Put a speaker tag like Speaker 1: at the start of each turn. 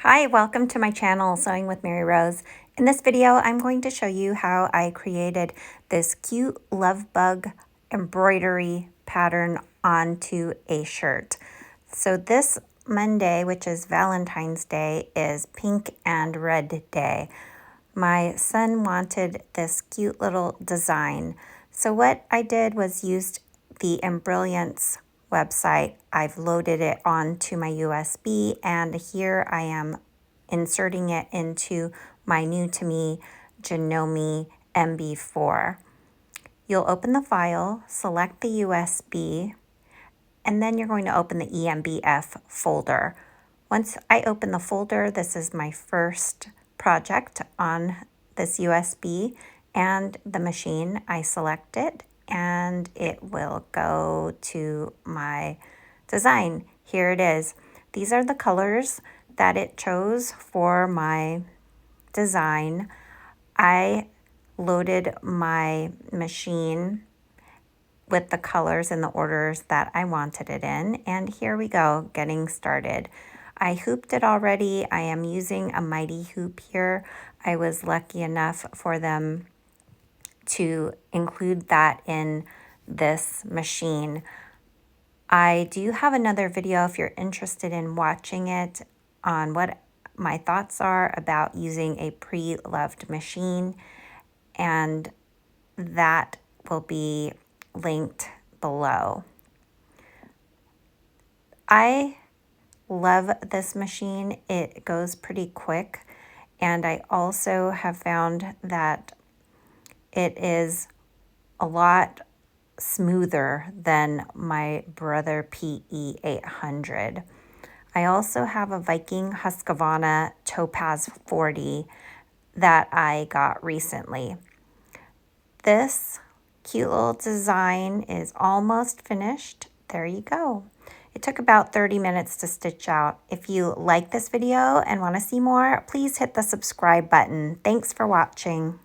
Speaker 1: Hi, welcome to my channel, Sewing with Mary Rose. In this video, I'm going to show you how I created this cute love bug embroidery pattern onto a shirt. So this Monday, which is Valentine's Day, is Pink and Red Day. My son wanted this cute little design. So what I did was used the Embrillance website. I've loaded it onto my USB, and here I am inserting it into my new to me Janome MB4. You'll open the file, select the USB, and then you're going to open the EMBF folder. Once I open the folder, this is my first project on this USB and the machine. I select it and it will go to my design. Here it is. These are the colors that it chose for my design. I loaded my machine with the colors and the orders that I wanted it in, and here we go, getting started. I hooped it already. I am using a mighty hoop here. I was lucky enough for them to include that in this machine. I do have another video if you're interested in watching it on what my thoughts are about using a pre-loved machine, and that will be linked below. I love this machine. It goes pretty quick, and I also have found that it is a lot smoother than my Brother PE 800. I also have a Viking Husqarvana Topaz 40 that I got recently. This cute little design is almost finished. There you go. It took about 30 minutes to stitch out. If you like this video and want to see more, please hit the subscribe button. Thanks for watching.